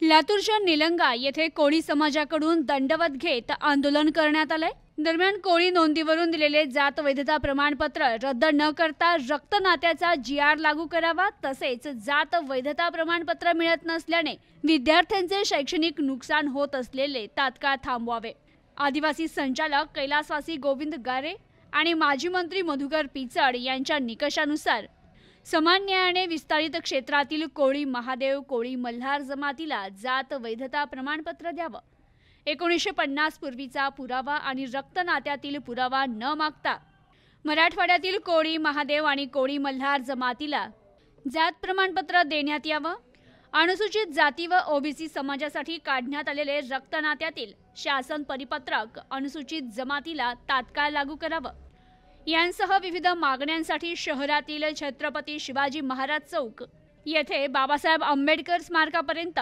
लातूरच्या निलंगा येथे कोळी समाजाकडून दंडवत घेत आंदोलन करण्यात आले। दरम्यान कोळी नोंदीवरून दिलेले जात वैधता प्रमाणपत्र रद्द न करता रक्त नात्याचा GR लागू करावा, तसेच जात वैधता प्रमाणपत्र मिळत नसल्याने विद्यार्थ्यांचे शैक्षणिक नुकसान होत असलेले तात्काळ थांबवावे। आदिवासी संचालक कैलासवासी गोविंद गारे आणि माजी मंत्री मधुकर पिचड यांच्या निकषानुसार समान न्यायाने विस्तारित क्षेत्रातील कोळी महादेव कोळी मल्हार जमातीला जात वैधता प्रमाणपत्र द्यावं। 1950 पूर्वीचा पुरावा आणि रक्त नात्यातील पुरावा न मागता मराठवाड्यातील कोळी महादेव आणि कोळी मल्हार जमातीला जात प्रमाणपत्र देण्यात यावं। अनुसूचित जाती व OBC समाजासाठी काढण्यात आलेले रक्त नात्यातील शासन परिपत्रक अनुसूचित जमातीला तात्काळ लागू करावं। यांसह विविध मागण्यांसाठी शहरातील छत्रपती शिवाजी महाराज चौक येथे बाबासाहेब आंबेडकर स्मारकापर्यंत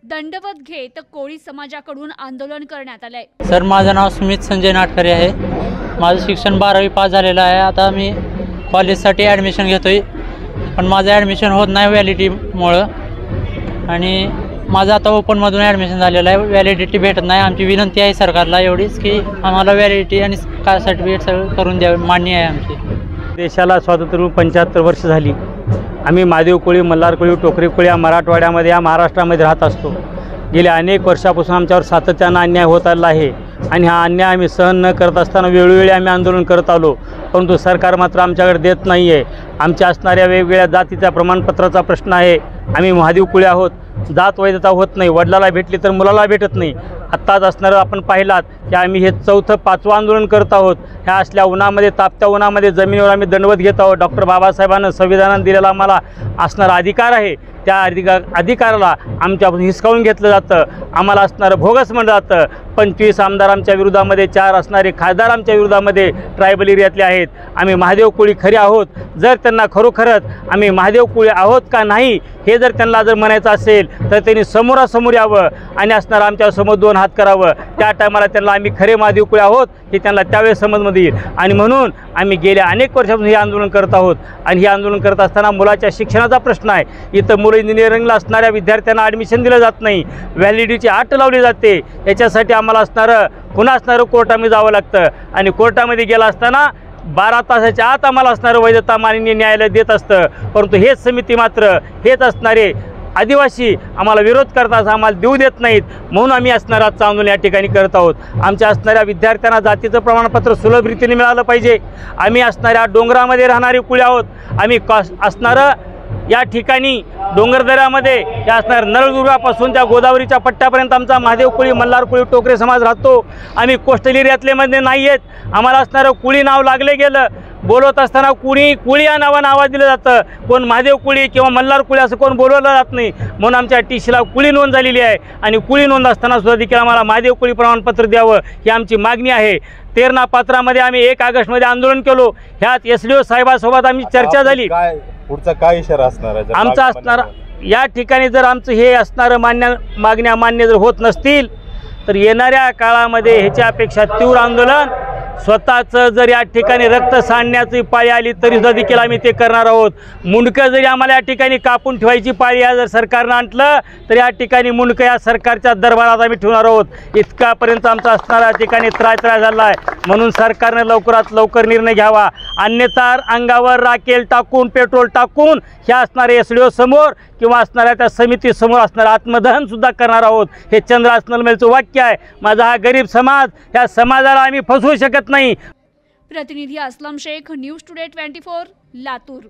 दंडवत घेत कोळी समाजाकडून आंदोलन करण्यात आले। सर, माझं नाव सुमित संजय नाटकरे आहे। माझं शिक्षण 12वी पास झालेलं आहे। आता मी कॉलेजसाठी ॲडमिशन घेतोय, पण माझं ॲडमिशन होत नाही व्हॅलिडिटीमुळं, आणि माझं आता ओपनमधून ॲडमिशन झालेलं आहे। व्हॅलिडिटी भेटत नाही। आमची विनंती आहे सरकारला एवढीच की आम्हाला व्हॅलिडिटी आणि कास्ट सर्टिफिकेट सगळं करून द्यावे, मान्य आहे आमची। देशाला स्वातंत्र्य 75 वर्ष झाली। आम्ही महादेव कोळी मल्हार कोळी टोकरी कोळी या मराठवाड्यामध्ये या महाराष्ट्रामध्ये राहत असतो। गेल्या अनेक वर्षापासून आमच्यावर सातत्यानं अन्याय होत आला आहे, आणि हा अन्याय आम्ही सहन न करत असताना वेळोवेळी आम्ही आंदोलन करत आलो, परंतु सरकार मात्र आमच्याकडे देत नाही आहे। आमच्या असणाऱ्या वेगवेगळ्या जातीच्या प्रमाणपत्राचा प्रश्न आहे। आम्ही महादेव कोळी आहोत, जात वैधता होत नाही, वडिलाला भेटली तर मुलाला भेटत नाही। आत्ताच असणारं आपण पाहिलात की आम्ही हे 4थं 5वं आंदोलन करत आहोत। ह्या असल्या उन्हामध्ये, तापत्या उन्हामध्ये जमिनीवर आम्ही दंडवत घेत आहोत। डॉक्टर बाबासाहेबांनं संविधानात दिलेला आम्हाला असणारा अधिकार आहे, त्या अधिकाराला आमच्यापासून हिसकावून घेतलं जातं। आम्हाला असणारं भोगस म्हणलं जातं। 25 आमदार आमच्या विरोधामध्ये, 4 असणारे खासदार आमच्या विरोधामध्ये ट्रायबल एरियातले आहेत। आम्ही महादेव कोळी खरे आहोत, जर त्यांना खरोखरच आम्ही महादेव कोळी आहोत का नाही हे जर त्यांना जर म्हणायचं असेल तर त्यांनी समोरासमोर यावं आणि असणारं आमच्यासमोर 2 हात करावं। त्या टायमाला त्यांना आम्ही खरे महादेव कोळी आहोत हे त्यांना त्यावेळेस समजमध्ये येईल। आणि म्हणून आम्ही गेल्या अनेक वर्षापासून हे आंदोलन करत आहोत। आणि हे आंदोलन करत असताना मुलाच्या शिक्षणाचा प्रश्न आहे। इथं मुलं इंजिनिअरिंगला असणाऱ्या विद्यार्थ्यांना ॲडमिशन दिलं जात नाही, व्हॅलिडिटीची अट लावली जाते। याच्यासाठी आम्हाला असणारं पुन्हा असणारं कोर्टामध्ये जावं लागतं, आणि कोर्टामध्ये गेला असताना 12 तासाच्या आत आम्हाला असणारं वैधता माननीय न्यायालय देत असतं, परंतु हेच समिती मात्र हेच असणारे आदिवासी आम्हाला विरोध करतात, आम्हाला देऊ देत नाहीत। म्हणून आम्ही असणारं आजचं आंदोलन या ठिकाणी करत आहोत। आमच्या असणाऱ्या विद्यार्थ्यांना जातीचं प्रमाणपत्र सुलभ रीतीने मिळालं पाहिजे। आम्ही असणाऱ्या डोंगरामध्ये राहणारे कोळी आहोत। आम्ही असणारं या ठिकाणी डोंगरदऱ्यामध्ये या असणार नळदुर्गापासून त्या गोदावरीच्या पट्ट्यापर्यंत आमचा महादेव कोळी मल्हार कोळी टोकरे समाज राहतो। आम्ही कोस्टल एरियातले मध्ये नाही आहेत। आम्हाला असणारं कोळी नाव लागले गेलं, बोलवत असताना कोळी या नावानं आवाज दिलं जातं। कोण महादेव कोळी किंवा मल्हार कोळी असं कोण बोलवलं जात नाही, म्हणून आमच्या TCला कोळी नोंद झालेली आहे। आणि कोळी नोंद असताना सुद्धा देखील आम्हाला महादेव कोळी प्रमाणपत्र द्यावं ही आमची मागणी आहे। तेरणा पात्रामध्ये आम्ही 1 ऑगस्टमध्ये आंदोलन केलो। ह्यात SDO साहेबासोबत आमची चर्चा झाली। पुढचा काय इशारा असणार आहे आमचा असणारा या ठिकाणी जर आमचं हे असणारं मागण्या मान्य जर होत नसतील तर येणाऱ्या काळामध्ये ह्याच्यापेक्षा तीव्र आंदोलन, स्वतःचं जर या ठिकाणी रक्त सांडण्याची पाळी आली तरी सुद्धा देखील आम्ही ते करणार आहोत। मुंडकं जरी आम्हाला या ठिकाणी कापून ठेवायची पाळी जर सरकारनं आणलं तर या ठिकाणी मुंडकं या सरकारच्या दरबारात आम्ही ठेवणार आहोत। इतकापर्यंत आमचा असणारा या ठिकाणी त्रास झाला आहे। म्हणून सरकारनं लवकरात लवकर निर्णय घ्यावा, अन्यथा अंगावर राखेल टाकून, पेट्रोल टाकून ह्या असणाऱ्या SDO समोर किंवा असणाऱ्या त्या समितीसमोर असणारं आत्मदहन सुद्धा करणार आहोत। हे चंद्रास नलमेलचं वाक्य आहे। माझा हा गरीब समाज, या समाजाला आम्ही फसवू शकत नाही। प्रतिनिधी असलम शेख, न्यूज टुडे 24, लातूर।